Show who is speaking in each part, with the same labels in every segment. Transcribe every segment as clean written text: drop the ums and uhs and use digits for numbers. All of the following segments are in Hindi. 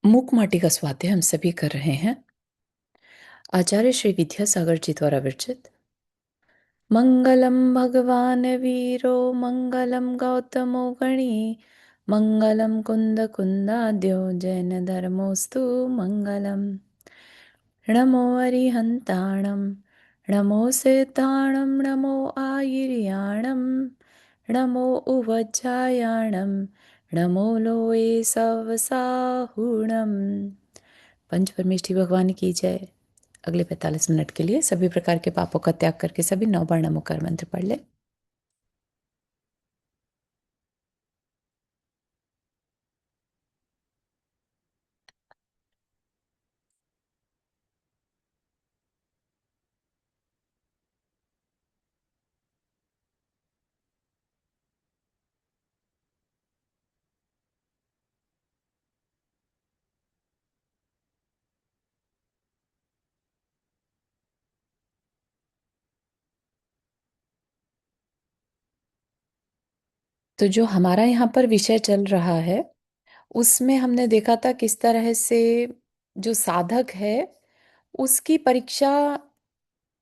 Speaker 1: मूक माटी का स्वाध्याय हम सभी कर रहे हैं। आचार्य श्री विद्यासागर जी द्वारा विरचित। मंगलम भगवान वीरो मंगलम गौतमो गणी मंगलम कुंद कुंदाद्यो जैन धर्मोस्तु मंगलम। नमो अरिहंताणं नमो सेताणं नमो आयिर्याणं नमो उवज्जायाणं नमो लोये सवसाहुणम्। पंच परमेष्ठी भगवान की जय। अगले 45 मिनट के लिए सभी प्रकार के पापों का त्याग करके सभी 9 बार नमोकार मंत्र पढ़ ले। तो जो हमारा यहाँ पर विषय चल रहा है उसमें हमने देखा था किस तरह से जो साधक है उसकी परीक्षा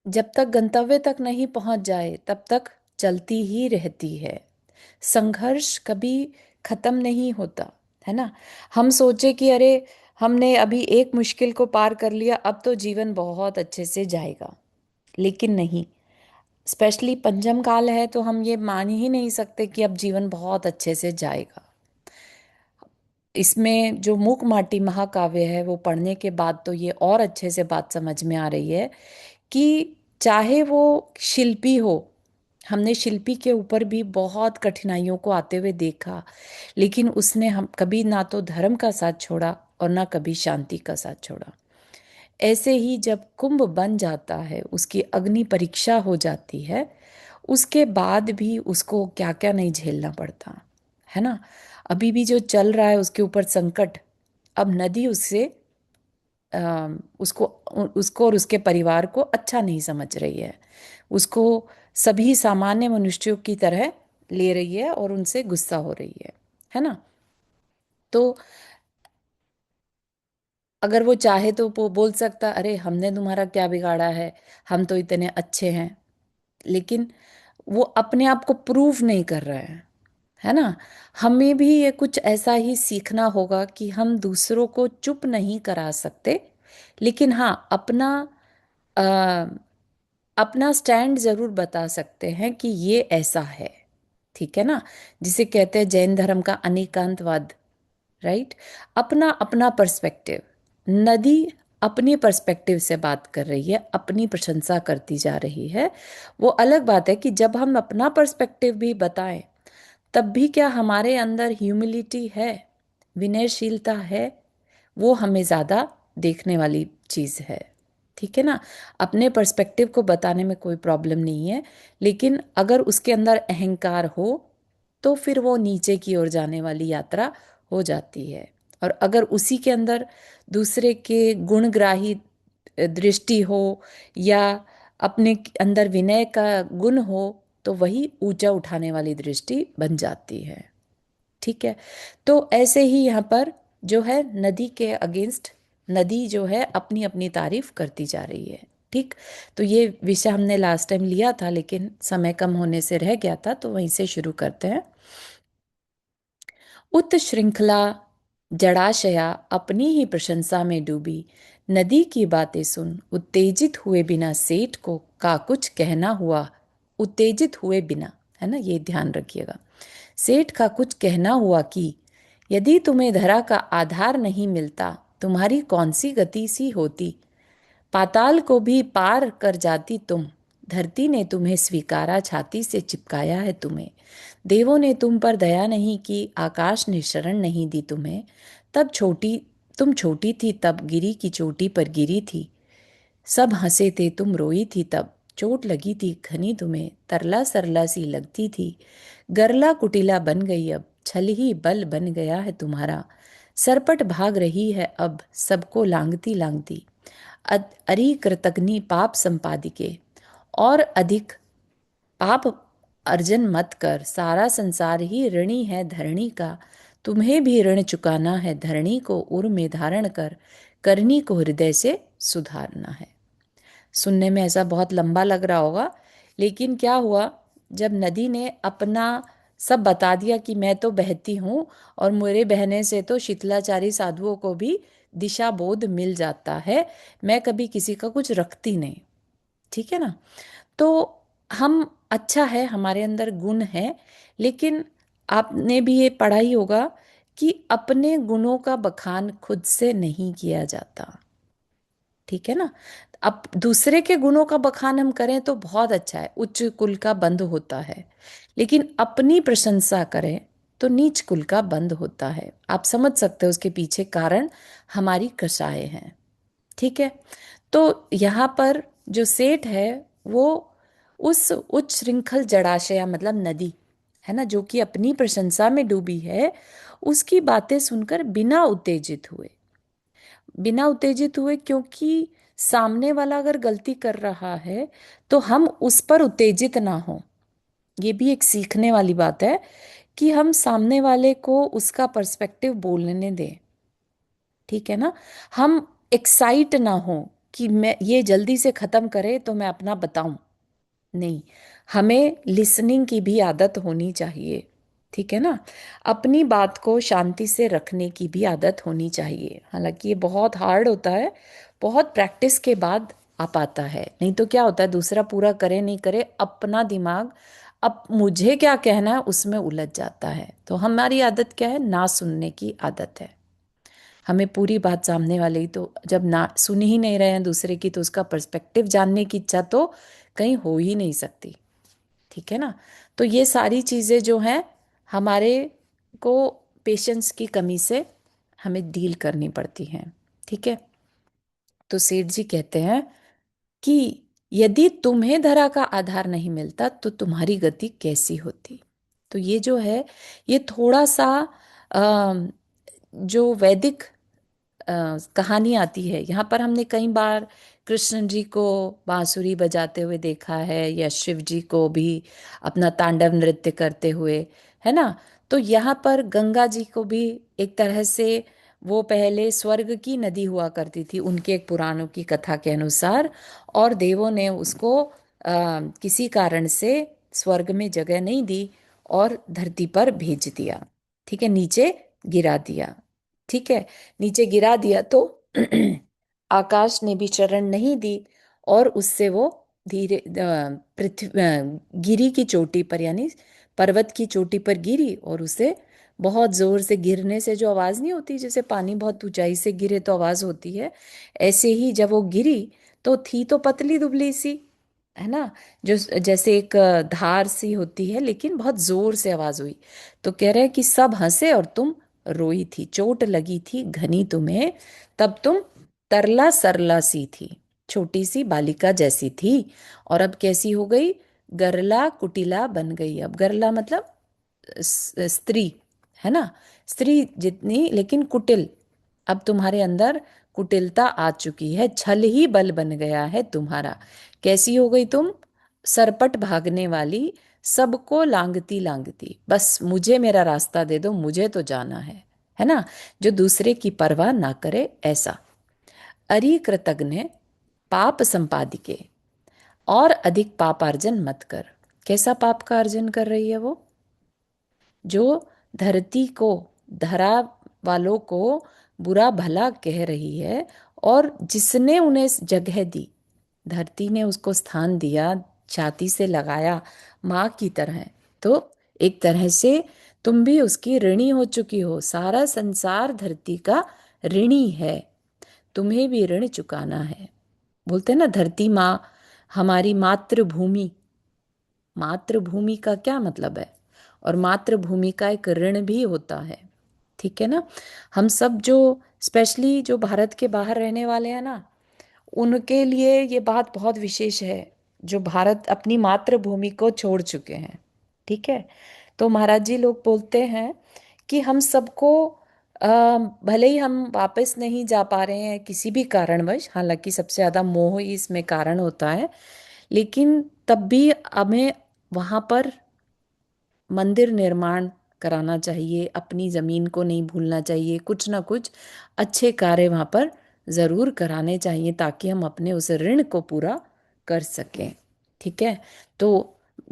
Speaker 1: जब तक गंतव्य तक नहीं पहुंच जाए तब तक चलती ही रहती है। संघर्ष कभी खत्म नहीं होता, है ना। हम सोचे कि अरे हमने अभी एक मुश्किल को पार कर लिया, अब तो जीवन बहुत अच्छे से जाएगा, लेकिन नहीं। स्पेशली पंचम काल है तो हम ये मान ही नहीं सकते कि अब जीवन बहुत अच्छे से जाएगा। इसमें जो मूक माटी महाकाव्य है वो पढ़ने के बाद तो ये और अच्छे से बात समझ में आ रही है कि चाहे वो शिल्पी हो, हमने शिल्पी के ऊपर भी बहुत कठिनाइयों को आते हुए देखा, लेकिन उसने हम कभी ना तो धर्म का साथ छोड़ा और ना कभी शांति का साथ छोड़ा। ऐसे ही जब कुंभ बन जाता है, उसकी अग्नि परीक्षा हो जाती है, उसके बाद भी उसको क्या क्या नहीं झेलना पड़ता, है ना। अभी भी जो चल रहा है उसके ऊपर संकट, अब नदी उससे उसको उसको और उसके परिवार को अच्छा नहीं समझ रही है। उसको सभी सामान्य मनुष्यों की तरह ले रही है और उनसे गुस्सा हो रही है ना। तो अगर वो चाहे तो वो बोल सकता, अरे हमने तुम्हारा क्या बिगाड़ा है, हम तो इतने अच्छे हैं। लेकिन वो अपने आप को प्रूव नहीं कर रहा है ना। हमें भी ये कुछ ऐसा ही सीखना होगा कि हम दूसरों को चुप नहीं करा सकते, लेकिन हाँ अपना स्टैंड जरूर बता सकते हैं कि ये ऐसा है, ठीक है ना। जिसे कहते हैं जैन धर्म का अनेकांतवाद, राइट। अपना अपना पर्सपेक्टिव। नदी अपनी पर्सपेक्टिव से बात कर रही है, अपनी प्रशंसा करती जा रही है। वो अलग बात है कि जब हम अपना पर्सपेक्टिव भी बताएं तब भी क्या हमारे अंदर ह्यूमिलिटी है, विनयशीलता है, वो हमें ज़्यादा देखने वाली चीज़ है, ठीक है ना। अपने पर्सपेक्टिव को बताने में कोई प्रॉब्लम नहीं है, लेकिन अगर उसके अंदर अहंकार हो तो फिर वो नीचे की ओर जाने वाली यात्रा हो जाती है। और अगर उसी के अंदर दूसरे के गुणग्राही दृष्टि हो या अपने अंदर विनय का गुण हो तो वही ऊंचा उठाने वाली दृष्टि बन जाती है, ठीक है। तो ऐसे ही यहाँ पर जो है नदी के अगेंस्ट, नदी जो है अपनी अपनी तारीफ करती जा रही है, ठीक। तो ये विषय हमने लास्ट टाइम लिया था लेकिन समय कम होने से रह गया था, तो वहीं से शुरू करते हैं। उत श्रृंखला जड़ाशया अपनी ही प्रशंसा में डूबी, नदी की बातें सुन उत्तेजित हुए बिना सेठ को का कुछ कहना हुआ। उत्तेजित हुए बिना, है ना, ये ध्यान रखिएगा। सेठ का कुछ कहना हुआ कि यदि तुम्हें धरा का आधार नहीं मिलता तुम्हारी कौन सी गति सी होती, पाताल को भी पार कर जाती तुम, धरती ने तुम्हें स्वीकारा छाती से चिपकाया है तुम्हें, देवों ने तुम पर दया नहीं की आकाश ने शरण नहीं दी तुम्हें, तब छोटी तुम छोटी थी तब गिरी की चोटी पर गिरी थी, सब हंसे थे तुम रोई थी तब, चोट लगी थी घनी तुम्हें तरला सरला सी लगती थी, गरला कुटिला बन गई अब छल ही बल बन गया है तुम्हारा, सरपट भाग रही है अब सबको लांगती लांगती, अरि कृतग्नि पाप संपादिके, और अधिक पाप अर्जन मत कर, सारा संसार ही ऋणी है धरणी का, तुम्हें भी ऋण चुकाना है, धरणी को उर में धारण कर, करनी को हृदय से सुधारना है। सुनने में ऐसा बहुत लंबा लग रहा होगा, लेकिन क्या हुआ, जब नदी ने अपना सब बता दिया कि मैं तो बहती हूँ और मेरे बहने से तो शीतलाचारी साधुओं को भी दिशा बोध मिल जाता है, मैं कभी किसी का कुछ रखती नहीं, ठीक है ना। तो हम, अच्छा है हमारे अंदर गुण है, लेकिन आपने भी ये पढ़ा ही होगा कि अपने गुणों का बखान खुद से नहीं किया जाता, ठीक है ना। अब दूसरे के गुणों का बखान हम करें तो बहुत अच्छा है, उच्च कुल का बंद होता है, लेकिन अपनी प्रशंसा करें तो नीच कुल का बंद होता है। आप समझ सकते हो उसके पीछे कारण हमारी कषाय हैं, ठीक है। तो यहाँ पर जो सेठ है वो उस उच्च श्रृंखल जड़ाशय मतलब नदी है ना, जो कि अपनी प्रशंसा में डूबी है, उसकी बातें सुनकर बिना उत्तेजित हुए, क्योंकि सामने वाला अगर गलती कर रहा है तो हम उस पर उत्तेजित ना हो। ये भी एक सीखने वाली बात है कि हम सामने वाले को उसका पर्सपेक्टिव बोलने दें, ठीक है ना। हम एक्साइट ना हो कि मैं ये जल्दी से खत्म करे तो मैं अपना बताऊं, नहीं, हमें लिसनिंग की भी आदत होनी चाहिए, ठीक है ना। अपनी बात को शांति से रखने की भी आदत होनी चाहिए, हालांकि ये बहुत हार्ड होता है, बहुत प्रैक्टिस के बाद आ पाता है। नहीं तो क्या होता है, दूसरा पूरा करे नहीं करे, अपना दिमाग अब मुझे क्या कहना है उसमें उलझ जाता है। तो हमारी आदत क्या है, ना सुनने की आदत है। हमें पूरी बात सामने वाले ही, तो जब ना सुन ही नहीं रहे हैं दूसरे की, तो उसका पर्सपेक्टिव जानने की इच्छा तो कहीं हो ही नहीं सकती, ठीक है ना। तो ये सारी चीज़ें जो हैं हमारे को पेशेंस की कमी से हमें डील करनी पड़ती हैं, ठीक है। तो सेठ जी कहते हैं कि यदि तुम्हें धरा का आधार नहीं मिलता तो तुम्हारी गति कैसी होती। तो ये जो है, ये थोड़ा सा अ, जो वैदिक कहानी आती है यहाँ पर, हमने कई बार कृष्ण जी को बांसुरी बजाते हुए देखा है, या शिव जी को भी अपना तांडव नृत्य करते हुए, है ना। तो यहाँ पर गंगा जी को भी एक तरह से, वो पहले स्वर्ग की नदी हुआ करती थी उनके एक पुराणों की कथा के अनुसार, और देवों ने उसको किसी कारण से स्वर्ग में जगह नहीं दी और धरती पर भेज दिया, ठीक है, नीचे गिरा दिया, ठीक है। नीचे गिरा दिया तो आकाश ने भी शरण नहीं दी, और उससे वो धीरे पृथ्वी गिरी की चोटी पर, यानी पर्वत की चोटी पर गिरी, और उसे बहुत जोर से गिरने से जो आवाज नहीं होती, जैसे पानी बहुत ऊंचाई से गिरे तो आवाज होती है, ऐसे ही जब वो गिरी तो थी तो पतली दुबली सी, है ना, जो जैसे एक धार सी होती है, लेकिन बहुत जोर से आवाज हुई। तो कह रहे हैं कि सब हंसे और तुम रोई थी, चोट लगी थी घनी तुम्हें, तब तुम तरला सरला सी थी, छोटी सी बालिका जैसी थी, और अब कैसी हो गई, गरला कुटिला बन गई। अब गरला मतलब स्त्री, है ना, स्त्री जितनी लेकिन कुटिल, अब तुम्हारे अंदर कुटिलता आ चुकी है, छल ही बल बन गया है तुम्हारा। कैसी हो गई तुम, सरपट भागने वाली, सबको लांगती लांगती, बस मुझे मेरा रास्ता दे दो, मुझे तो जाना है ना, जो दूसरे की परवाह ना करे ऐसा। अरि कृतघ्न पाप संपादिके, और अधिक पापार्जन मत कर। कैसा पाप का अर्जन कर रही है वो, जो धरती को, धरा वालों को बुरा भला कह रही है, और जिसने उन्हें जगह दी, धरती ने उसको स्थान दिया, छाती से लगाया माँ की तरह, तो एक तरह से तुम भी उसकी ऋणी हो चुकी हो, सारा संसार धरती का ऋणी है, तुम्हें भी ऋण चुकाना है। बोलते हैं ना, धरती माँ हमारी मातृभूमि, मातृभूमि का क्या मतलब है, और मातृभूमि का एक ऋण भी होता है, ठीक है ना। हम सब जो स्पेशली जो भारत के बाहर रहने वाले हैं ना, उनके लिए ये बात बहुत विशेष है, जो भारत अपनी मातृभूमि को छोड़ चुके हैं, ठीक है। तो महाराज जी लोग बोलते हैं कि हम सबको अ, भले ही हम वापस नहीं जा पा रहे हैं किसी भी कारणवश, हालांकि सबसे ज़्यादा मोह ही इसमें कारण होता है, लेकिन तब भी हमें वहाँ पर मंदिर निर्माण कराना चाहिए, अपनी ज़मीन को नहीं भूलना चाहिए, कुछ ना कुछ अच्छे कार्य वहाँ पर ज़रूर कराने चाहिए ताकि हम अपने उस ऋण को पूरा कर सकें। ठीक है। तो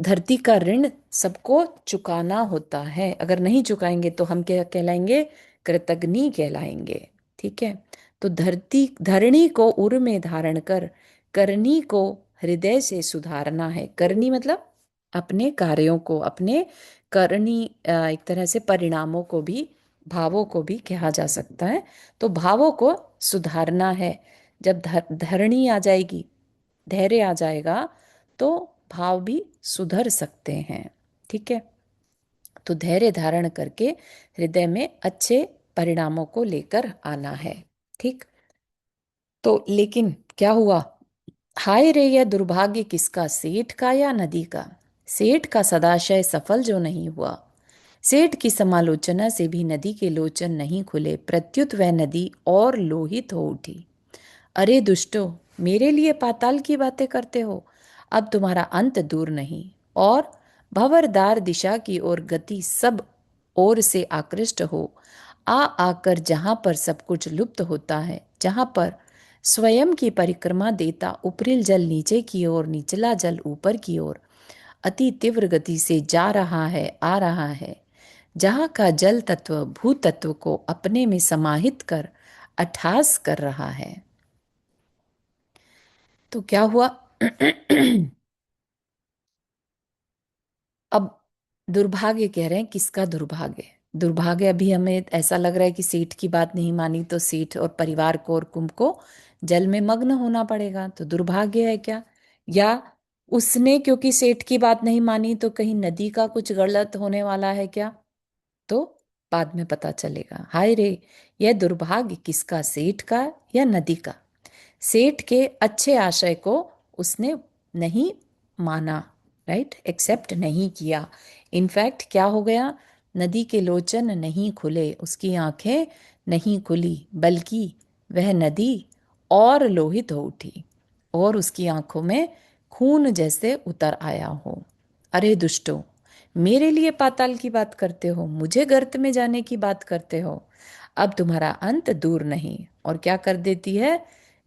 Speaker 1: धरती का ऋण सबको चुकाना होता है, अगर नहीं चुकाएंगे तो हम क्या कहलाएंगे? कृतघ्नि कहलाएंगे। ठीक है। तो धरती धरणी को उर में धारण कर करनी को हृदय से सुधारना है। करनी मतलब अपने कार्यों को, अपने करनी एक तरह से परिणामों को भी, भावों को भी कहा जा सकता है। तो भावों को सुधारना है। जब धरणी आ जाएगी, धैर्य आ जाएगा, तो भाव भी सुधर सकते हैं। ठीक है। तो धैर्य धारण करके हृदय में अच्छे परिणामों को लेकर आना है। ठीक। तो लेकिन क्या हुआ? हाय रे, यह दुर्भाग्य किसका, सेठ का या नदी का? सेठ का सदाशय सफल जो नहीं हुआ। सेठ की समालोचना से भी नदी के लोचन नहीं खुले, प्रत्युत वह नदी और लोहित हो उठी। अरे दुष्टो, मेरे लिए पाताल की बातें करते हो? अब तुम्हारा अंत दूर नहीं। और भंवरदार दिशा की ओर गति सब ओर से आकृष्ट हो, आ आकर जहां पर सब कुछ लुप्त होता है, जहां पर स्वयं की परिक्रमा देता उपरिल जल नीचे की ओर, निचला जल ऊपर की ओर अति तीव्र गति से जा रहा है, आ रहा है, जहाँ का जल तत्व भू तत्व को अपने में समाहित कर अठास कर रहा है। तो क्या हुआ? अब दुर्भाग्य कह रहे हैं, किसका दुर्भाग्य? दुर्भाग्य अभी हमें ऐसा लग रहा है कि सेठ की बात नहीं मानी तो सेठ और परिवार को और कुंभ को जल में मग्न होना पड़ेगा, तो दुर्भाग्य है क्या? या उसने क्योंकि सेठ की बात नहीं मानी तो कहीं नदी का कुछ गलत होने वाला है क्या? तो बाद में पता चलेगा। हाय रे, यह दुर्भाग्य किसका, सेठ का या नदी का? सेठ के अच्छे आशय को उसने नहीं माना, राइट, एक्सेप्ट नहीं किया। इनफैक्ट क्या हो गया? नदी के लोचन नहीं खुले, उसकी आंखें नहीं खुली, बल्कि वह नदी और लोहित हो उठी और उसकी आंखों में खून जैसे उतर आया हो। अरे दुष्टों, मेरे लिए पाताल की बात करते हो, मुझे गर्त में जाने की बात करते हो? अब तुम्हारा अंत दूर नहीं। और क्या कर देती है?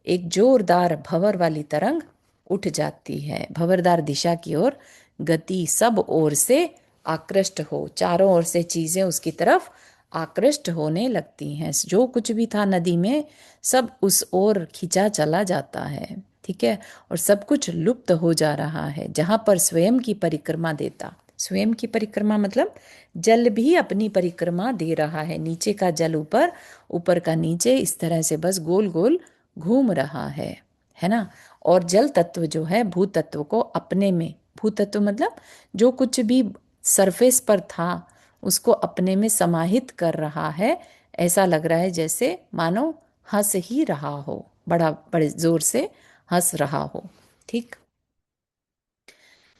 Speaker 1: एक जोरदार भंवर वाली तरंग उठ जाती है, भंवरदार दिशा की ओर गति सब ओर से आकृष्ट हो, चारों ओर से चीजें उसकी तरफ आकृष्ट होने लगती हैं। जो कुछ भी था नदी में सब उस ओर खिंचा चला जाता है। ठीक है। और सब कुछ लुप्त हो जा रहा है। जहां पर स्वयं की परिक्रमा देता, स्वयं की परिक्रमा मतलब जल भी अपनी परिक्रमा दे रहा है, नीचे का जल ऊपर, ऊपर का नीचे, इस तरह से बस गोल गोल घूम रहा है ना। और जल तत्व जो है भू तत्व को अपने में, भू तत्व मतलब जो कुछ भी सरफेस पर था उसको अपने में समाहित कर रहा है। ऐसा लग रहा है जैसे मानो हंस ही रहा हो, बड़ा बड़े जोर से हंस रहा हो। ठीक।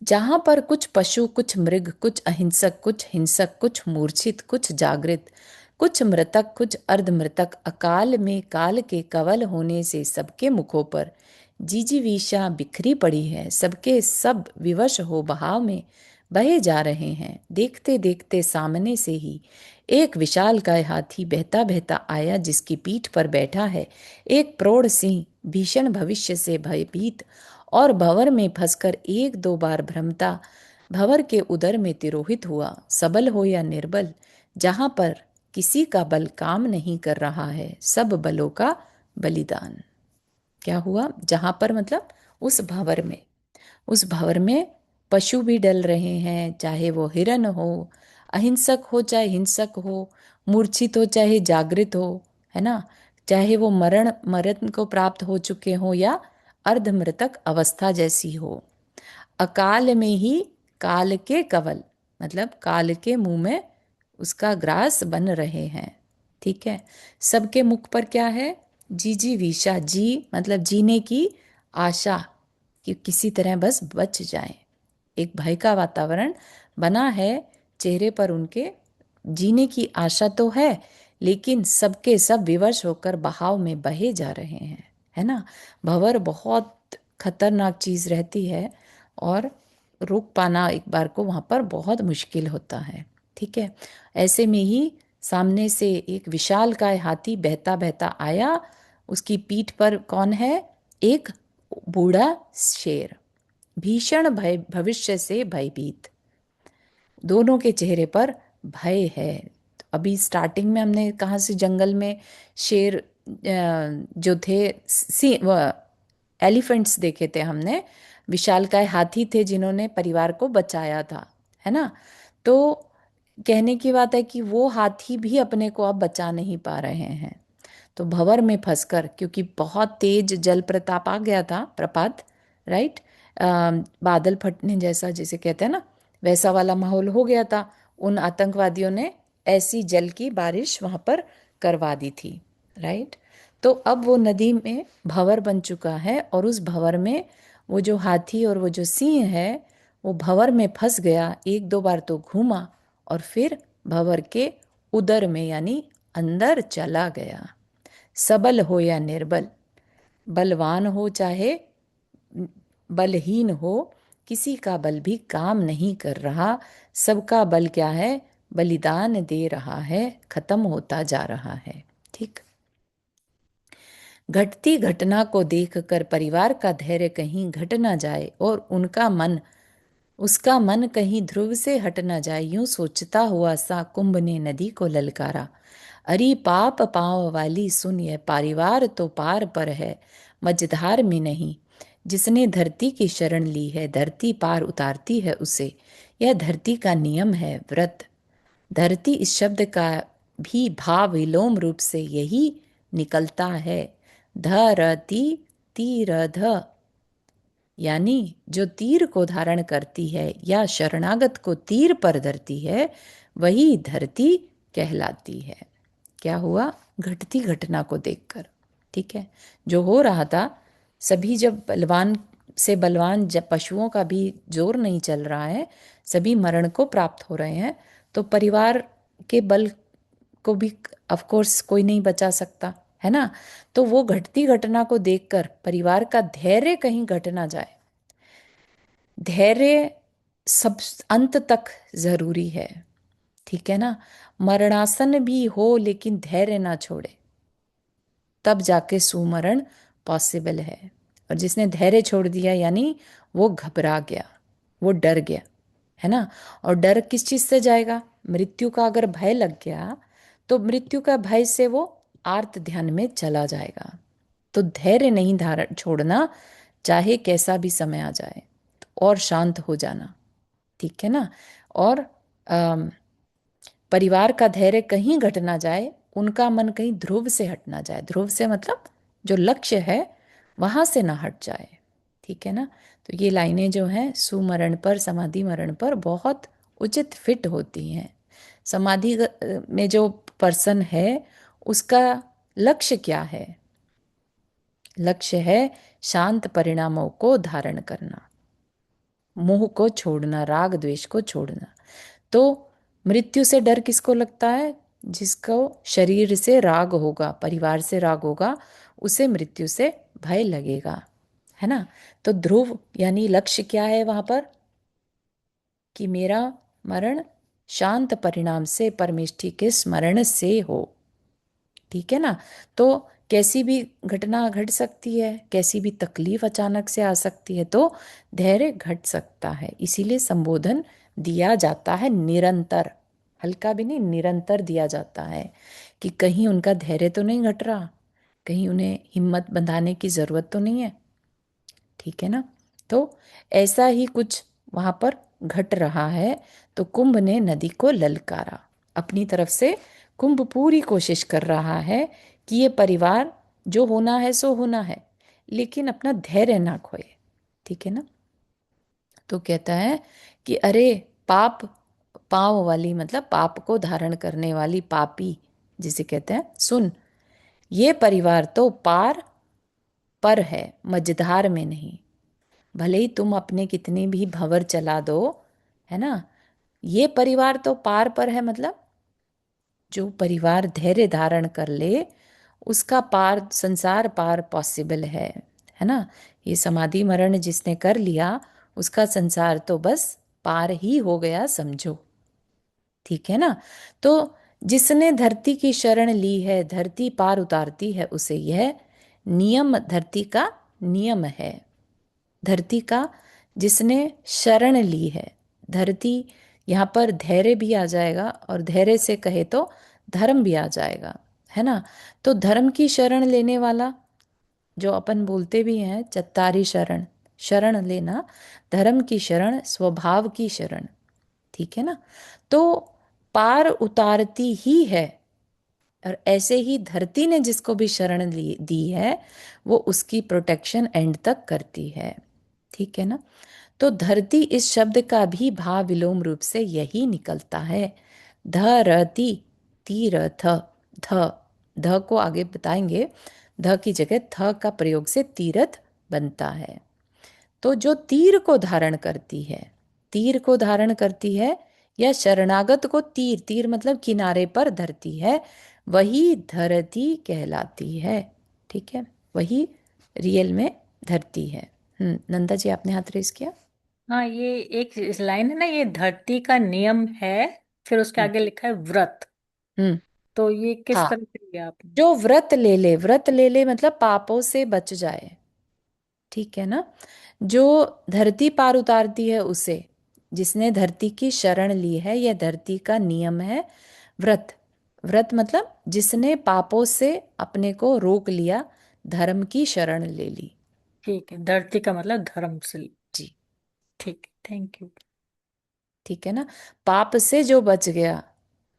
Speaker 1: जहां पर कुछ पशु, कुछ मृग, कुछ अहिंसक, कुछ हिंसक, कुछ मूर्छित, कुछ जागृत, कुछ मृतक, कुछ अर्धमृतक, अकाल में काल के कवल होने से सबके मुखों पर जिजीविषा बिखरी पड़ी है, सबके सब विवश हो बहाव में बहे जा रहे हैं। देखते देखते सामने से ही एक विशालकाय हाथी बहता बहता आया, जिसकी पीठ पर बैठा है एक प्रौढ़ सिंह, भीषण भविष्य से भयभीत और भंवर में फंसकर एक दो बार भ्रमता भंवर के उदर में तिरोहित हुआ। सबल हो या निर्बल, जहां पर किसी का बल काम नहीं कर रहा है, सब बलों का बलिदान। क्या हुआ? जहां पर मतलब उस भंवर में, उस भंवर में पशु भी डल रहे हैं, चाहे वो हिरन हो, अहिंसक हो चाहे हिंसक हो, मूर्छित हो चाहे जागृत हो, है ना, चाहे वो मरण मरण को प्राप्त हो चुके हो या अर्धमृतक अवस्था जैसी हो। अकाल में ही काल के कवल मतलब काल के मुंह में उसका ग्रास बन रहे हैं। ठीक है। सबके मुख पर क्या है? जी जी विशा, जी मतलब जीने की आशा, कि किसी तरह बस बच जाएं। एक भय का वातावरण बना है चेहरे पर उनके, जीने की आशा तो है, लेकिन सबके सब विवश होकर बहाव में बहे जा रहे हैं, है ना। भंवर बहुत खतरनाक चीज रहती है और रोक पाना एक बार को वहां पर बहुत मुश्किल होता है। ठीक है। ऐसे में ही सामने से एक विशालकाय हाथी बहता बहता आया। उसकी पीठ पर कौन है? एक बूढ़ा शेर, भीषण भय, भविष्य से भयभीत। दोनों के चेहरे पर भय है। तो अभी स्टार्टिंग में हमने कहा से जंगल में शेर जो थे, सी एलिफेंट्स देखे थे हमने, विशालकाय हाथी थे जिन्होंने परिवार को बचाया था, है ना। तो कहने की बात है कि वो हाथी भी अपने को अब बचा नहीं पा रहे हैं। तो भंवर में फंसकर, क्योंकि बहुत तेज जल प्रताप आ गया था, प्रपात, राइट, बादल फटने जैसा जिसे कहते हैं ना, वैसा वाला माहौल हो गया था। उन आतंकवादियों ने ऐसी जल की बारिश वहां पर करवा दी थी, राइट। तो अब वो नदी में भंवर बन चुका है, और उस भंवर में वो जो हाथी और वो जो सिंह है, वो भंवर में फंस गया। एक दो बार तो घूमा और फिर भंवर के उदर में यानी अंदर चला गया। सबल हो या निर्बल, बलवान हो चाहे बलहीन हो, किसी का बल भी काम नहीं कर रहा। सबका बल क्या है? बलिदान दे रहा है, खत्म होता जा रहा है। ठीक। घटती घटना को देखकर परिवार का धैर्य कहीं घट ना जाए और उसका मन कहीं ध्रुव से हट ना जाए, यूं सोचता हुआ सा कुंभ ने नदी को ललकारा। अरे पाप पाँव वाली सुन, यह परिवार तो पार पर है, मझधार में नहीं। जिसने धरती की शरण ली है, धरती पार उतारती है उसे। यह धरती का नियम है, व्रत। धरती इस शब्द का भी भाव विलोम रूप से यही निकलता है। धरती, तीर ध, यानी जो तीर को धारण करती है या शरणागत को तीर पर धरती है, वही धरती कहलाती है। क्या हुआ? घटती घटना को देखकर, ठीक है, जो हो रहा था, सभी जब बलवान से बलवान, जब पशुओं का भी जोर नहीं चल रहा है, सभी मरण को प्राप्त हो रहे हैं, तो परिवार के बल को भी ऑफ कोर्स कोई नहीं बचा सकता, है ना। तो वो घटती घटना को देखकर परिवार का धैर्य कहीं घट ना जाए। धैर्य सब अंत तक जरूरी है, ठीक है ना। मरणासन भी हो लेकिन धैर्य ना छोड़े, तब जाके सुमरण पॉसिबल है। और जिसने धैर्य छोड़ दिया यानी वो घबरा गया, वो डर गया, है ना। और डर किस चीज से जाएगा? मृत्यु का अगर भय लग गया तो मृत्यु का भय से वो आर्त ध्यान में चला जाएगा। तो धैर्य नहीं धारण छोड़ना, चाहे कैसा भी समय आ जाए, और शांत हो जाना, ठीक है ना। और अम, परिवार का धैर्य कहीं घट ना जाए, उनका मन कहीं ध्रुव से हट ना जाए। ध्रुव से मतलब जो लक्ष्य है वहां से ना हट जाए, ठीक है ना। तो ये लाइनें जो हैं सुमरण पर, समाधि मरण पर बहुत उचित फिट होती हैं। समाधि में जो पर्सन है उसका लक्ष्य क्या है? लक्ष्य है शांत परिणामों को धारण करना, मोह को छोड़ना, राग द्वेष को छोड़ना। तो मृत्यु से डर किसको लगता है? जिसको शरीर से राग होगा, परिवार से राग होगा, उसे मृत्यु से भय लगेगा, है ना। तो ध्रुव यानी लक्ष्य क्या है वहां पर? कि मेरा मरण शांत परिणाम से, परमेष्ठि के स्मरण से हो, ठीक है ना। तो कैसी भी घटना घट सकती है, कैसी भी तकलीफ अचानक से आ सकती है, तो धैर्य घट सकता है। इसीलिए संबोधन दिया जाता है निरंतर, हल्का भी नहीं, निरंतर दिया जाता है कि कहीं उनका धैर्य तो नहीं घट रहा, कहीं उन्हें हिम्मत बंधाने की जरूरत तो नहीं है, ठीक है ना। तो ऐसा ही कुछ वहां पर घट रहा है। तो कुंभ ने नदी को ललकारा, अपनी तरफ से कुंभ पूरी कोशिश कर रहा है कि ये परिवार जो होना है सो होना है, लेकिन अपना धैर्य ना खोए, ठीक है ना। तो कहता है कि अरे पाप पाँव वाली, मतलब पाप को धारण करने वाली पापी जिसे कहते हैं, सुन, ये परिवार तो पार पर है, मझधार में नहीं। भले ही तुम अपने कितने भी भंवर चला दो, है ना, ये परिवार तो पार पर है। मतलब जो परिवार धैर्य धारण कर ले उसका पार, संसार पार पॉसिबल है ना। ये समाधि मरण जिसने कर लिया उसका संसार तो बस पार ही हो गया समझो, ठीक है ना। तो जिसने धरती की शरण ली है, धरती पार उतारती है उसे, यह नियम धरती का नियम है। धरती का जिसने शरण ली है, धरती, यहाँ पर धैर्य भी आ जाएगा और धैर्य से कहे तो धर्म भी आ जाएगा, है ना। तो धर्म की शरण लेने वाला, जो अपन बोलते भी हैं चत्तारी शरण, शरण लेना, धर्म की शरण, स्वभाव की शरण, ठीक है ना। तो पार उतारती ही है, और ऐसे ही धरती ने जिसको भी शरण दी है, वो उसकी प्रोटेक्शन एंड तक करती है, ठीक है ना। तो धरती इस शब्द का भी भाव विलोम रूप से यही निकलता है, धरती, तीरथ, ध, ध को आगे बताएंगे, ध की जगह थ का प्रयोग से तीरथ बनता है। तो जो तीर को धारण करती है, तीर को धारण करती है, या शरणागत को तीर, तीर मतलब किनारे पर धरती है, वही धरती कहलाती है, ठीक है। वही रियल में धरती है। नंदा जी आपने हाथ रेस किया।
Speaker 2: हाँ, ये एक इस लाइन है ना, ये धरती का नियम है, फिर उसके
Speaker 1: हम्म।
Speaker 2: आगे लिखा है व्रत।
Speaker 1: हम्म।
Speaker 2: तो ये किस
Speaker 1: हाँ,
Speaker 2: तरह से लिया आपने?
Speaker 1: जो व्रत ले ले, व्रत ले ले मतलब पापों से बच जाए, ठीक है ना। जो धरती पार उतारती है उसे, जिसने धरती की शरण ली है, यह धरती का नियम है। व्रत, व्रत मतलब जिसने पापों से अपने को रोक लिया, धर्म की शरण ले ली।
Speaker 2: ठीक है, धरती का मतलब धर्म से।
Speaker 1: जी।
Speaker 2: ठीक है, थैंक यू।
Speaker 1: ठीक है ना। पाप से जो बच गया,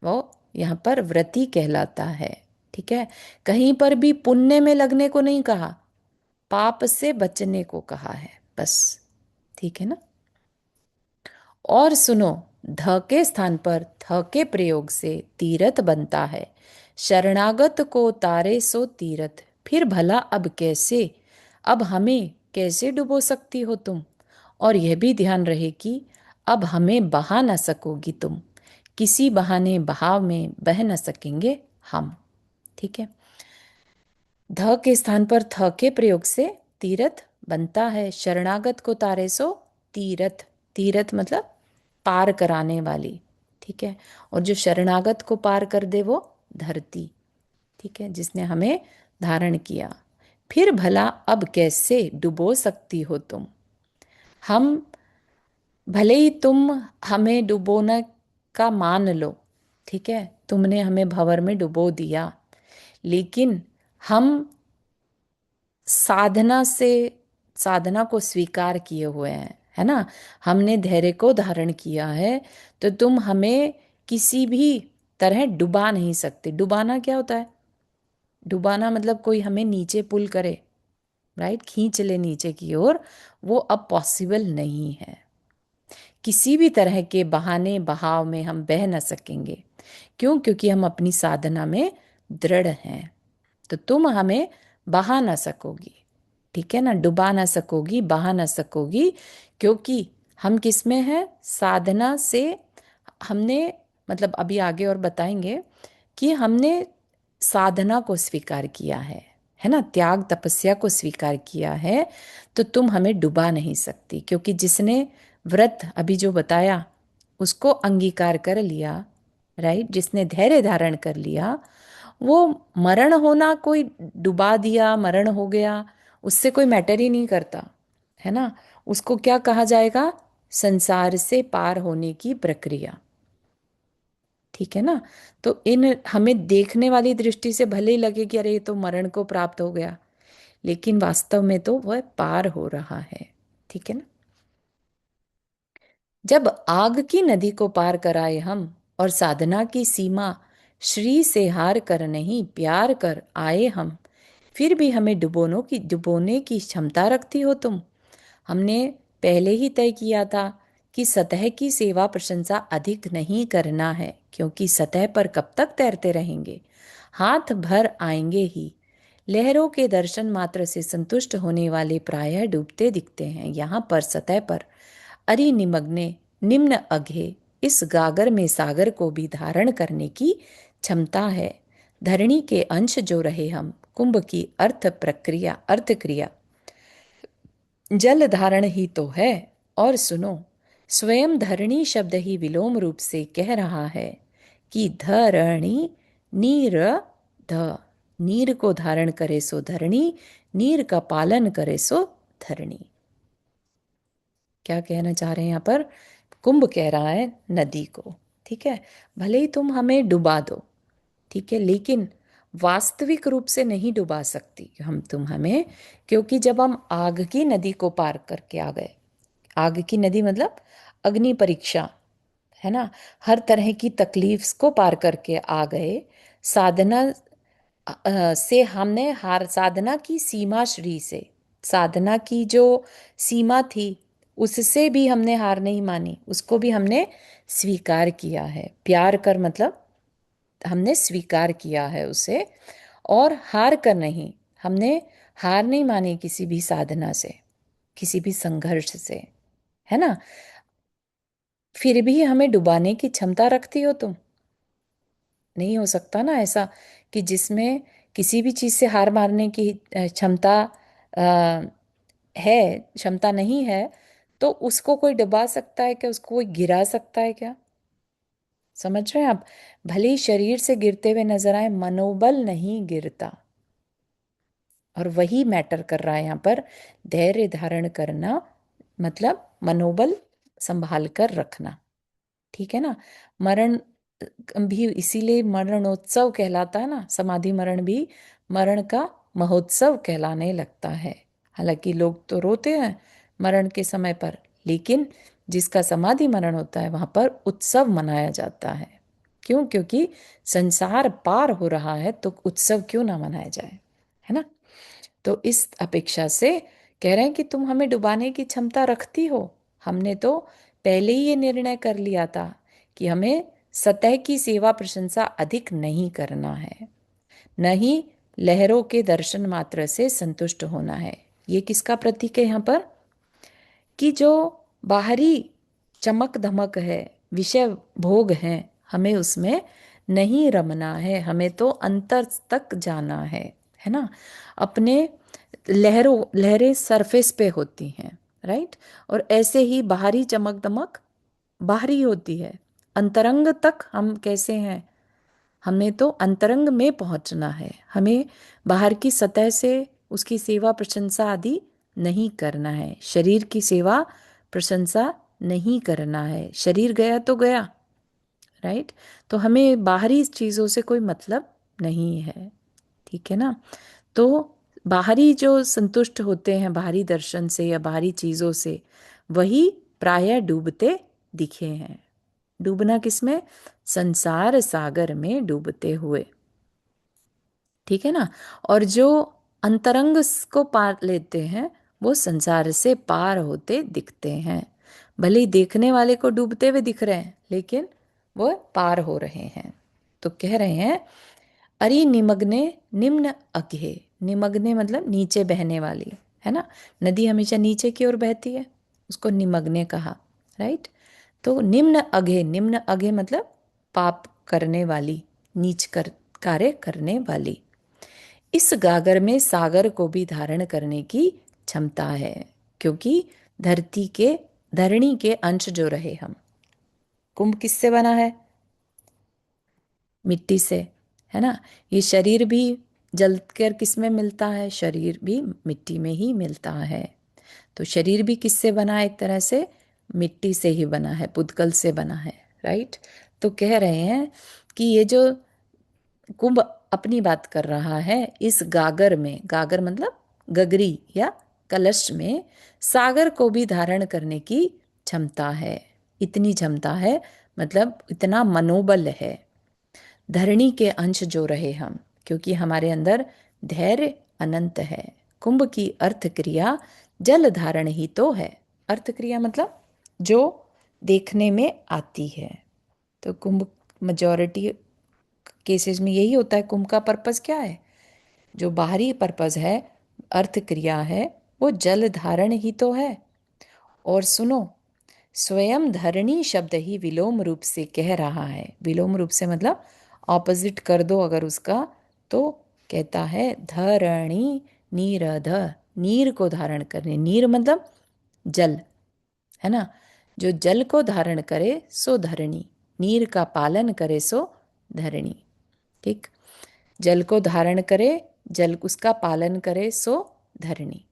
Speaker 1: वो यहाँ पर व्रती कहलाता है, ठीक है। कहीं पर भी पुण्य में लगने को नहीं कहा, पाप से बचने को कहा है बस, ठीक है ना। और सुनो, ध के स्थान पर थ के प्रयोग से तीरथ बनता है। शरणागत को तारे सो तीरथ, फिर भला अब कैसे, अब हमें कैसे डुबो सकती हो तुम। और यह भी ध्यान रहे कि अब हमें बहा न सकोगी तुम, किसी बहाने बहाव में बह न सकेंगे हम, ठीक है। ध के स्थान पर थ के प्रयोग से तीरथ बनता है। शरणागत को तारे सो तीरथ, तीरथ मतलब पार कराने वाली, ठीक है। और जो शरणागत को पार कर दे वो धरती, ठीक है, जिसने हमें धारण किया। फिर भला अब कैसे डुबो सकती हो तुम, हम, भले ही तुम हमें डुबोना का मान लो, ठीक है, तुमने हमें भंवर में डुबो दिया, लेकिन हम साधना से, साधना को स्वीकार किए हुए हैं, है ना। हमने धैर्य को धारण किया है, तो तुम हमें किसी भी तरह डुबा नहीं सकते। डुबाना क्या होता है? डुबाना मतलब कोई हमें नीचे पुल करे, राइट, खींच ले नीचे की ओर, वो अब पॉसिबल नहीं है। किसी भी तरह के बहाने बहाव में हम बह न सकेंगे। क्यों? क्योंकि हम अपनी साधना में दृढ़ हैं। तो तुम हमें बहा ना सकोगी, ठीक है ना, डुबा ना सकोगी, बहा ना सकोगी, क्योंकि हम किस में हैं? साधना से। हमने, मतलब अभी आगे और बताएंगे कि हमने साधना को स्वीकार किया है ना, त्याग तपस्या को स्वीकार किया है। तो तुम हमें डुबा नहीं सकती, क्योंकि जिसने व्रत अभी जो बताया उसको अंगीकार कर लिया, राइट, जिसने धैर्य धारण कर लिया, वो मरण होना, कोई डुबा दिया मरण हो गया, उससे कोई मैटर ही नहीं करता, है ना। उसको क्या कहा जाएगा? संसार से पार होने की प्रक्रिया, ठीक है ना। तो इन, हमें देखने वाली दृष्टि से भले ही लगे कि अरे ये तो मरण को प्राप्त हो गया, लेकिन वास्तव में तो वह पार हो रहा है, ठीक है ना। जब आग की नदी को पार कराए हम, और साधना की सीमा श्री से हार कर नहीं प्यार कर आए हम, फिर भी हमें डुबोने की क्षमता रखती हो तुम। हमने पहले ही तय किया था कि सतह की सेवा प्रशंसा अधिक नहीं करना है, क्योंकि सतह पर कब तक तैरते रहेंगे, हाथ भर आएंगे ही। लहरों के दर्शन मात्र से संतुष्ट होने वाले प्रायः डूबते दिखते हैं। यहाँ पर सतह पर अरि निमग्ने निम्न अघे, इस गागर में सागर को भी धारण करने की क्षमता है। धरणी के अंश जो रहे हम, कुंभ की अर्थ प्रक्रिया, अर्थ क्रिया जल धारण ही तो है। और सुनो, स्वयं धरणी शब्द ही विलोम रूप से कह रहा है कि धरणी नीर ध, नीर को धारण करे सो धरणी, नीर का पालन करे सो धरणी। क्या कहना चाह रहे हैं यहाँ पर? कुंभ कह रहा है नदी को, ठीक है, भले ही तुम हमें डुबा दो, ठीक है, लेकिन वास्तविक रूप से नहीं डुबा सकती हम तुम हमें, क्योंकि जब हम आग की नदी को पार करके आ गए, आग की नदी मतलब अग्नि परीक्षा, है ना, हर तरह की तकलीफ को पार करके आ गए, साधना से हमने हार, साधना की सीमा श्री से, साधना की जो सीमा थी उससे भी हमने हार नहीं मानी, उसको भी हमने स्वीकार किया है, प्यार कर मतलब हमने स्वीकार किया है उसे, और हार कर नहीं, हमने हार नहीं मानी किसी भी साधना से, किसी भी संघर्ष से, है ना। फिर भी हमें डुबाने की क्षमता रखती हो तुम? नहीं हो सकता ना ऐसा, कि जिसमें किसी भी चीज से हार मारने की क्षमता अ, है, क्षमता नहीं है, तो उसको कोई डुबा सकता है क्या? उसको कोई गिरा सकता है क्या? समझ रहे हैं आप? भले ही शरीर से गिरते हुए नजर आए, मनोबल नहीं गिरता। और वही मैटर कर रहा है यहाँ पर, धैर्य धारण करना मतलब मनोबल संभाल कर रखना, ठीक है ना। मरण भी इसीलिए मरणोत्सव कहलाता है ना, समाधि मरण भी मरण का महोत्सव कहलाने लगता है। हालांकि लोग तो रोते हैं मरण के समय पर, लेकिन जिसका समाधि मरण होता है वहां पर उत्सव मनाया जाता है। क्यों? क्योंकि संसार पार हो रहा है, तो उत्सव क्यों ना मनाया जाए, है ना। तो इस अपेक्षा से कह रहे हैं कि तुम हमें डुबाने की क्षमता रखती हो, हमने तो पहले ही ये निर्णय कर लिया था कि हमें सतह की सेवा प्रशंसा अधिक नहीं करना है, न ही लहरों के दर्शन मात्र से संतुष्ट होना है। ये किसका प्रतीक है यहाँ पर? कि जो बाहरी चमक धमक है, विषय भोग है, हमें उसमें नहीं रमना है, हमें तो अंतर तक जाना है ना। अपने लहरें सरफेस पे होती हैं, राइट, और ऐसे ही बाहरी चमक दमक बाहरी होती है, अंतरंग तक हम कैसे हैं? हमें तो अंतरंग में पहुंचना है, हमें बाहर की सतह से उसकी सेवा प्रशंसा आदि नहीं करना है, शरीर की सेवा प्रशंसा नहीं करना है, शरीर गया तो गया, राइट। तो हमें बाहरी चीज़ों से कोई मतलब नहीं है, ठीक है ना। तो बाहरी जो संतुष्ट होते हैं बाहरी दर्शन से या बाहरी चीज़ों से, वही प्रायः डूबते दिखे हैं। डूबना किसमें? संसार सागर में डूबते हुए, ठीक है ना। और जो अंतरंग को पार लेते हैं वो संसार से पार होते दिखते हैं। भले ही देखने वाले को डूबते हुए दिख रहे हैं, लेकिन वो पार हो रहे हैं। तो कह रहे हैं अरि निमग्ने निम्न अघे, निमग्ने मतलब नीचे बहने वाली, है ना। नदी हमेशा नीचे की ओर बहती है, उसको निमग्ने कहा, राइट। तो निम्न अघे, निम्न अघे मतलब पाप करने वाली, नीच कर कार्य करने वाली, इस गागर में सागर को भी धारण करने की क्षमता है, क्योंकि धरती के, धरणी के अंश जो रहे हम। कुंभ किससे बना है? मिट्टी से, है ना। ये शरीर भी जलकर किस में मिलता है? शरीर भी मिट्टी में ही मिलता है। तो शरीर भी किससे बना है? एक तरह से मिट्टी से ही बना है, पुद्गल से बना है, राइट। तो कह रहे हैं कि ये जो कुंभ अपनी बात कर रहा है, इस गागर में, गागर मतलब गगरी या कलश में सागर को भी धारण करने की क्षमता है। इतनी क्षमता है मतलब इतना मनोबल है। धरणी के अंश जो रहे हम, क्योंकि हमारे अंदर धैर्य अनंत है। कुंभ की अर्थ क्रिया जल धारण ही तो है। अर्थ क्रिया मतलब जो देखने में आती है। तो कुंभ मेजॉरिटी केसेस में यही होता है। कुंभ का पर्पस क्या है? जो बाहरी पर्पस है, अर्थ क्रिया है, वो जल धारण ही तो है। और सुनो, स्वयं धरणी शब्द ही विलोम रूप से कह रहा है। विलोम रूप से मतलब ऑपोजिट कर दो अगर उसका, तो कहता है धरणी नीरध, नीर को धारण करने, नीर मतलब जल, है ना। जो जल को धारण करे सो धरणी, नीर का पालन करे सो धरणी। ठीक, जल को धारण करे, जल उसका पालन करे सो धरणी।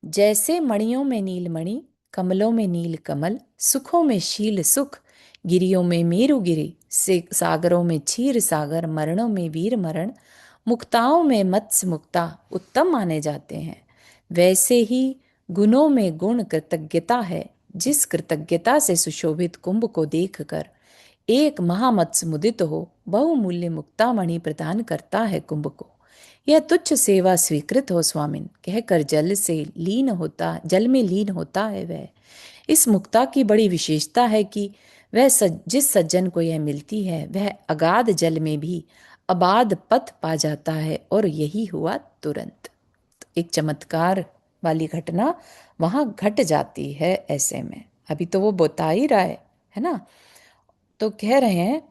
Speaker 1: जैसे मणियों में नीलमणि, कमलों में नील कमल, सुखों में शील सुख, गिरियों में मेरु गिरि, से सागरों में क्षीर सागर, मरणों में वीर मरण, मुक्ताओं में मत्स्य मुक्ता उत्तम माने जाते हैं, वैसे ही गुणों में गुण कृतज्ञता है। जिस कृतज्ञता से सुशोभित कुंभ को देखकर एक महामत्स्य मुदित हो, बहुमूल्य मुक्तामणि प्रदान करता है कुंभ को। यह तुच्छ सेवा स्वीकृत हो स्वामिन कहकर जल में लीन होता है वह। इस मुक्ता की बड़ी विशेषता है कि जिस सज्जन को यह मिलती है वह अगाध जल में भी अबाध पथ पा जाता है, और यही हुआ तुरंत। तो एक चमत्कार वाली घटना वहां घट जाती है ऐसे में। अभी तो वो बता ही रहा है ना। तो कह रहे हैं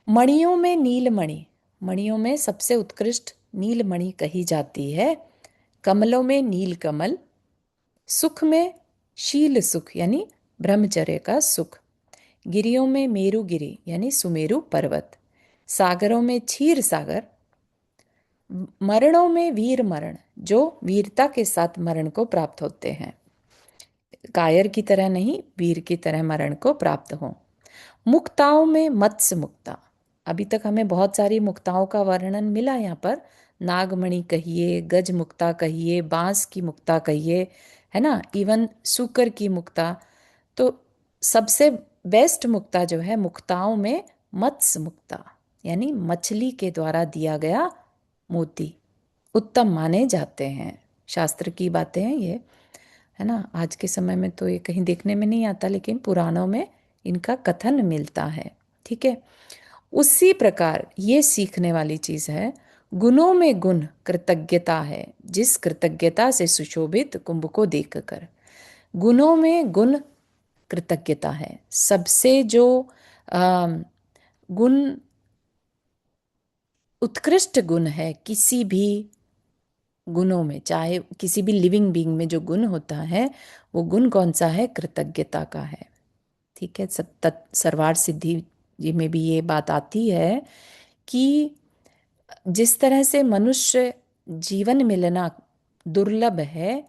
Speaker 1: मणियों में नीलमणि, मणियों में सबसे उत्कृष्ट नीलमणि कही जाती है। कमलों में नील कमल, सुख में शील सुख यानी ब्रह्मचर्य का सुख, गिरियों में मेरु गिरी यानी सुमेरु पर्वत, सागरों में क्षीर सागर, मरणों में वीर मरण जो वीरता के साथ मरण को प्राप्त होते हैं, कायर की तरह नहीं, वीर की तरह मरण को प्राप्त हो। मुक्ताओं में मत्स्य मुक्ता, अभी तक हमें बहुत सारी मुक्ताओं का वर्णन मिला यहाँ पर। नागमणि कहिए, गज मुक्ता कहिए, बांस की मुक्ता कहिए, है ना, इवन सूकर की मुक्ता। तो सबसे बेस्ट मुक्ता जो है मुक्ताओं में मत्स्य मुक्ता, यानी मछली के द्वारा दिया गया मोती उत्तम माने जाते हैं। शास्त्र की बातें हैं ये, है ना। आज के समय में तो ये कहीं देखने में नहीं आता, लेकिन पुराणों में इनका कथन मिलता है। ठीक है, उसी प्रकार ये सीखने वाली चीज है। गुणों में गुण कृतज्ञता है, जिस कृतज्ञता से सुशोभित कुंभ को देखकर। गुणों में गुण कृतज्ञता है, सबसे जो गुण उत्कृष्ट गुण है किसी भी गुणों में, चाहे किसी भी लिविंग बीइंग में जो गुण होता है, वो गुण कौन सा है? कृतज्ञता का है। ठीक है, सब सर्वार सिद्धि जी में भी ये बात आती है कि जिस तरह से मनुष्य जीवन मिलना दुर्लभ है,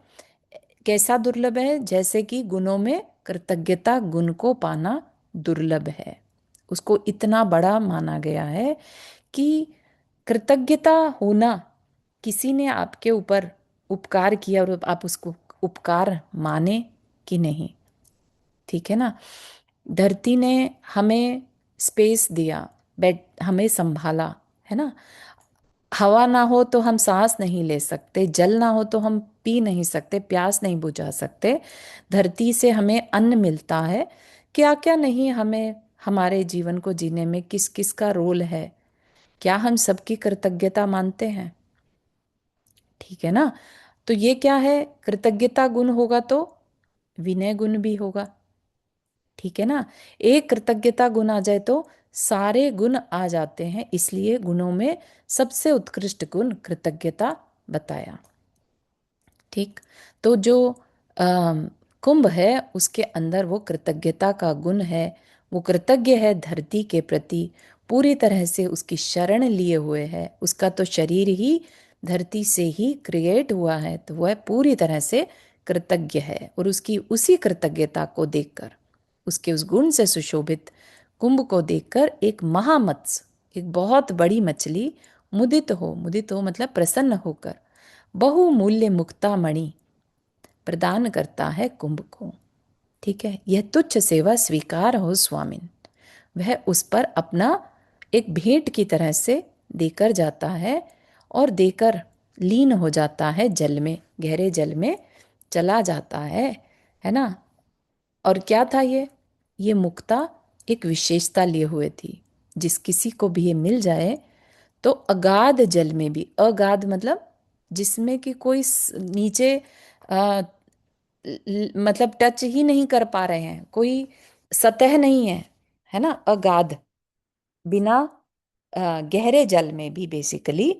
Speaker 1: कैसा दुर्लभ है? जैसे कि गुणों में कृतज्ञता गुण को पाना दुर्लभ है। उसको इतना बड़ा माना गया है कि कृतज्ञता होना, किसी ने आपके ऊपर उपकार किया और आप उसको उपकार माने कि नहीं। ठीक है ना। धरती ने हमें स्पेस दिया, बेड हमें संभाला, है ना। हवा ना हो तो हम सांस नहीं ले सकते, जल ना हो तो हम पी नहीं सकते, प्यास नहीं बुझा सकते। धरती से हमें अन्न मिलता है, क्या क्या नहीं हमें हमारे जीवन को जीने में किस किस का रोल है, क्या हम सबकी कृतज्ञता मानते हैं? ठीक है ना। तो ये क्या है? कृतज्ञता गुण होगा तो विनय गुण भी होगा। ठीक है ना। एक कृतज्ञता गुण आ जाए तो सारे गुण आ जाते हैं, इसलिए गुणों में सबसे उत्कृष्ट गुण कृतज्ञता बताया। ठीक, तो जो कुंभ है उसके अंदर वो कृतज्ञता का गुण है। वो कृतज्ञ है धरती के प्रति, पूरी तरह से उसकी शरण लिए हुए है। उसका तो शरीर ही धरती से ही क्रिएट हुआ है, तो वह पूरी तरह से कृतज्ञ है। और उसकी उसी कृतज्ञता को देखकर, उसके उस गुण से सुशोभित कुंभ को देखकर एक महामत्स्य, एक बहुत बड़ी मछली मुदित हो मतलब प्रसन्न होकर बहुमूल्य मुक्तामणि प्रदान करता है कुंभ को। ठीक है, यह तुच्छ सेवा स्वीकार हो स्वामिन, वह उस पर अपना एक भेंट की तरह से देकर जाता है, और देकर लीन हो जाता है जल में, गहरे जल में चला जाता है ना। और क्या था ये मुक्ता एक विशेषता लिए हुए थी। जिस किसी को भी ये मिल जाए तो अगाध जल में भी, अगाध मतलब जिसमें कि कोई नीचे आ, मतलब टच ही नहीं कर पा रहे हैं, कोई सतह नहीं है ना, अगाध, बिना गहरे जल में भी बेसिकली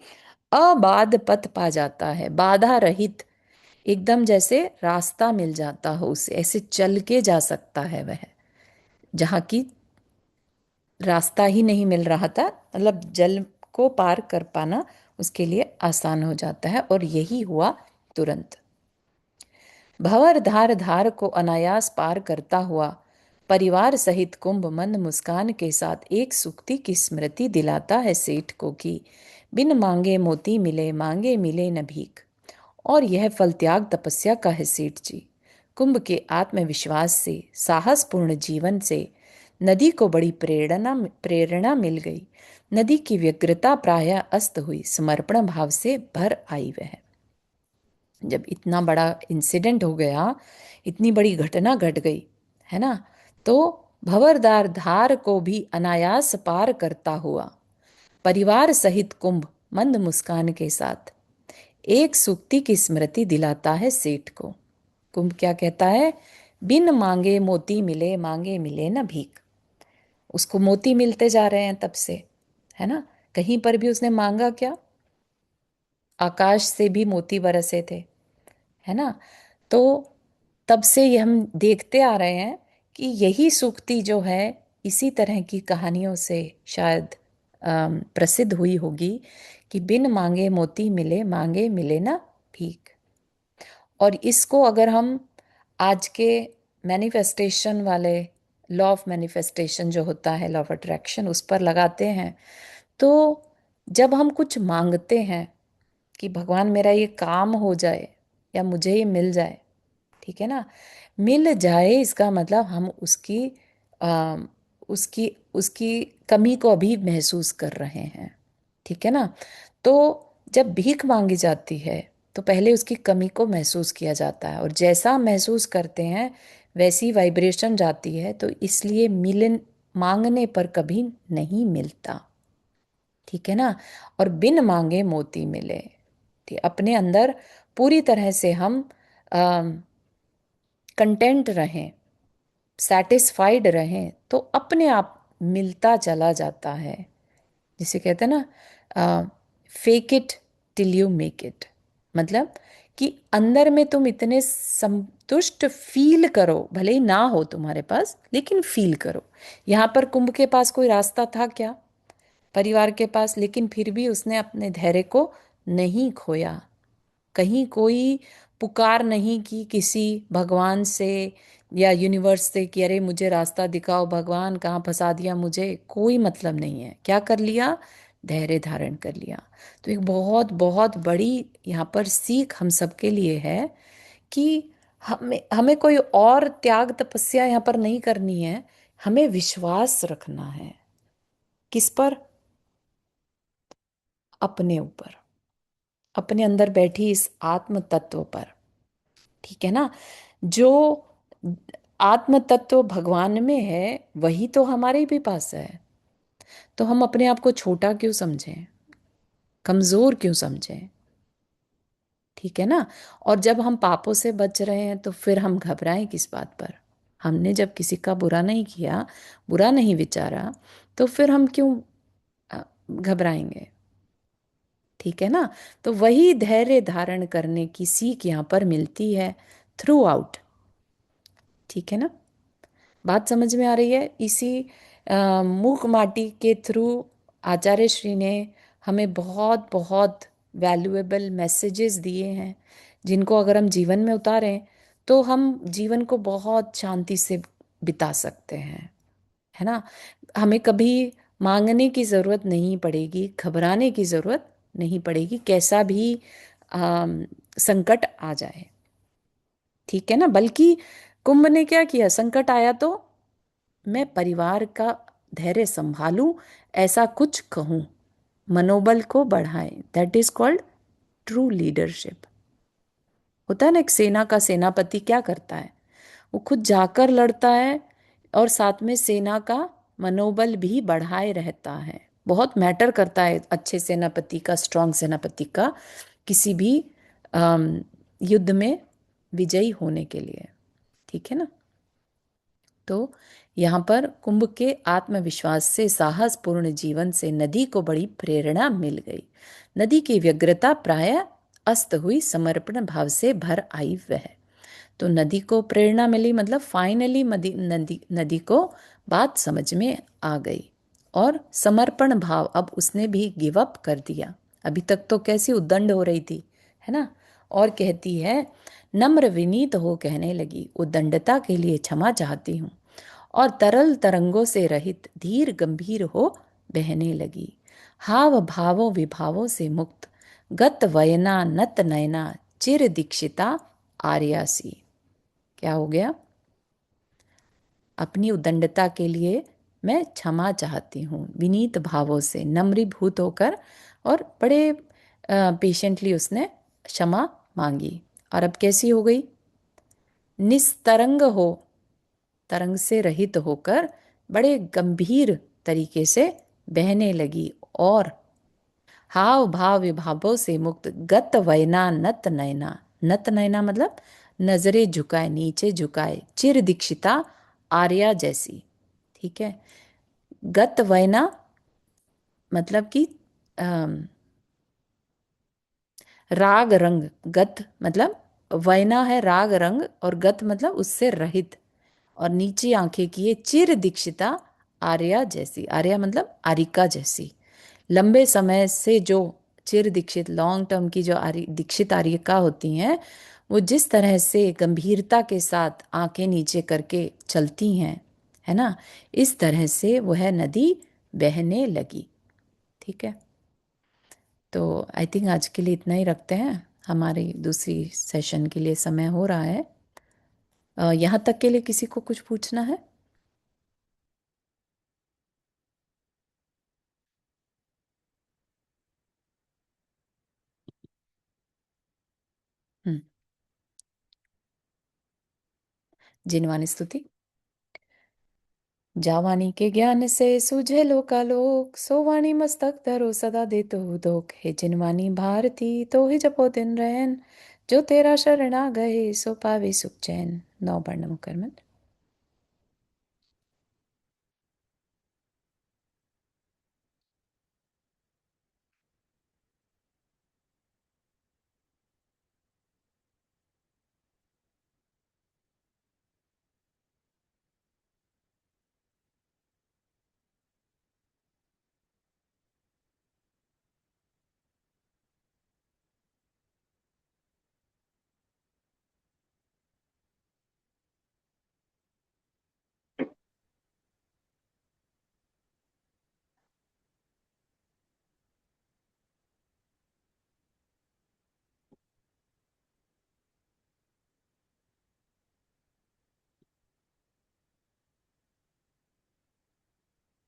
Speaker 1: अबाध पथ पा जाता है, बाधा रहित एकदम जैसे रास्ता मिल जाता हो उसे, ऐसे चल के जा सकता है वह, जहाँ की रास्ता ही नहीं मिल रहा था, मतलब जल को पार कर पाना उसके लिए आसान हो जाता है। और यही हुआ तुरंत। भंवर धार धार को अनायास पार करता हुआ परिवार सहित कुंभ मंद मुस्कान के साथ एक सूक्ति की स्मृति दिलाता है सेठ को कि बिन मांगे मोती मिले, मांगे मिले न भीख। और यह फल त्याग तपस्या का है सेठ जी। कुंभ के आत्मविश्वास से, साहसपूर्ण जीवन से नदी को बड़ी प्रेरणा प्रेरणा मिल गई। नदी की व्यग्रता प्रायः अस्त हुई, समर्पण भाव से भर आई वह। जब इतना बड़ा इंसिडेंट हो गया, इतनी बड़ी घटना घट गई, है ना, तो भंवरदार धार को भी अनायास पार करता हुआ परिवार सहित कुंभ मंद मुस्कान के साथ एक सूक्ति की स्मृति दिलाता है सेठ को। कुंभ क्या कहता है? बिन मांगे मोती मिले, मांगे मिले ना भीख। उसको मोती मिलते जा रहे हैं तब से, है ना। कहीं पर भी उसने मांगा क्या? आकाश से भी मोती बरसे थे, है ना। तो तब से ये हम देखते आ रहे हैं कि यही सूक्ति जो है, इसी तरह की कहानियों से शायद प्रसिद्ध हुई होगी कि बिन मांगे मोती मिले, मांगे मिले ना भीख। और इसको अगर हम आज के मैनिफेस्टेशन वाले, लॉ ऑफ मैनिफेस्टेशन जो होता है, लॉ ऑफ अट्रैक्शन, उस पर लगाते हैं, तो जब हम कुछ मांगते हैं कि भगवान मेरा ये काम हो जाए या मुझे ये मिल जाए, ठीक है ना, मिल जाए इसका मतलब हम आ, उसकी उसकी कमी को अभी महसूस कर रहे हैं, ठीक है ना। तो जब भीख मांगी जाती है तो पहले उसकी कमी को महसूस किया जाता है, और जैसा हम महसूस करते हैं वैसी वाइब्रेशन जाती है, तो इसलिए मिलन मांगने पर कभी नहीं मिलता, ठीक है ना। और बिन मांगे मोती मिले, ठीक, अपने अंदर पूरी तरह से हम कंटेंट रहें, सेटिस्फाइड रहें, तो अपने आप मिलता चला जाता है। जिसे कहते हैं ना, fake it till you make it. मतलब कि अंदर में तुम इतने संतुष्ट फील करो, भले ही ना हो तुम्हारे पास, लेकिन फील करो। यहाँ पर कुंभ के पास कोई रास्ता था क्या? परिवार के पास, लेकिन फिर भी उसने अपने धैर्य को नहीं खोया। कहीं कोई पुकार नहीं की किसी भगवान से या यूनिवर्स से कि अरे मुझे रास्ता दिखाओ भगवान, कहाँ फंसा दिया मुझे, कोई मतलब नहीं है। क्या कर लिया? धैर्य धारण कर लिया। तो एक बहुत बहुत बड़ी यहाँ पर सीख हम सबके लिए है कि हमें हमें कोई और त्याग तपस्या यहाँ पर नहीं करनी है। हमें विश्वास रखना है। किस पर? अपने ऊपर, अपने अंदर बैठी इस आत्म तत्व पर, ठीक है ना। जो आत्म तत्व भगवान में है वही तो हमारे भी पास है। तो हम अपने आप को छोटा क्यों समझें, कमजोर क्यों समझें, ठीक है ना। और जब हम पापों से बच रहे हैं तो फिर हम घबराएं किस बात पर? हमने जब किसी का बुरा नहीं किया, बुरा नहीं विचारा, तो फिर हम क्यों घबराएंगे, ठीक है ना। तो वही धैर्य धारण करने की सीख यहाँ पर मिलती है थ्रू आउट, ठीक है ना। बात समझ में आ रही है? इसी मूक माटी के थ्रू आचार्य श्री ने हमें बहुत बहुत वैल्यूएबल मैसेजेस दिए हैं, जिनको अगर हम जीवन में उतारें तो हम जीवन को बहुत शांति से बिता सकते हैं, है ना। हमें कभी मांगने की ज़रूरत नहीं पड़ेगी, घबराने की ज़रूरत नहीं पड़ेगी, कैसा भी संकट आ जाए, ठीक है ना। बल्कि कुंभ ने क्या किया? संकट आया तो मैं परिवार का धैर्य संभालूं, ऐसा कुछ कहूं, मनोबल को बढ़ाएं। That is called true leadership. होता है ना, एक सेना का सेनापति क्या करता है? वो खुद जाकर लड़ता है और साथ में सेना का मनोबल भी बढ़ाए रहता है। बहुत मैटर करता है अच्छे सेनापति का, स्ट्रांग सेनापति का, किसी भी अम, युद्ध में विजयी होने के लिए, ठीक है ना। तो यहाँ पर कुंभ के आत्मविश्वास से, साहसपूर्ण जीवन से नदी को बड़ी प्रेरणा मिल गई। नदी की व्यग्रता प्रायः अस्त हुई, समर्पण भाव से भर आई वह। तो नदी को प्रेरणा मिली, मतलब फाइनली नदी नदी को बात समझ में आ गई और समर्पण भाव, अब उसने भी गिव अप कर दिया। अभी तक तो कैसी उद्दंड हो रही थी, है ना। और कहती है, नम्र विनीत हो कहने लगी, उद्दंडता के लिए क्षमा चाहती हूँ। और तरल तरंगों से रहित धीर गंभीर हो बहने लगी, हाव भावों विभावों से मुक्त, गत वयना नत नयना, चिर दीक्षिता आर्यासी। क्या हो गया? अपनी उदंडता के लिए मैं क्षमा चाहती हूँ, विनीत भावों से, नम्रीभूत होकर, और बड़े पेशेंटली उसने क्षमा मांगी। और अब कैसी हो गई? निस्तरंग हो, तरंग से रहित होकर बड़े गंभीर तरीके से बहने लगी, और हाव भाव विभावों से मुक्त, गत वयना नत नयना, नत नयना मतलब नजरें झुकाए, नीचे झुकाए, चिर दीक्षिता आर्या जैसी। ठीक है। गत वयना मतलब कि राग रंग, गत मतलब वयना है राग रंग, और गत मतलब उससे रहित, और नीची आंखें किए, चिर दीक्षिता आर्या जैसी, आर्या मतलब आरिका जैसी। लंबे समय से जो चिर दीक्षित, लॉन्ग टर्म की जो दीक्षित आर्यिका होती हैं, वो जिस तरह से गंभीरता के साथ आंखें नीचे करके चलती हैं, है ना, इस तरह से वह नदी बहने लगी। ठीक है। तो आई थिंक आज के लिए इतना ही रखते हैं, हमारी दूसरी सेशन के लिए समय हो रहा है। यहाँ तक के लिए किसी को कुछ पूछना है? हम्म। जिनवानी स्तुति। जावानी के ज्ञान से सूझे लोकालोक, सो वाणी मस्तक धरो सदा दे तो दोख, हे जिनवानी भारती तो ही जपो दिन रहन, जो तेरा शरण आ गए सो पावे सुख चैन। नौ वर्णम कर्मन।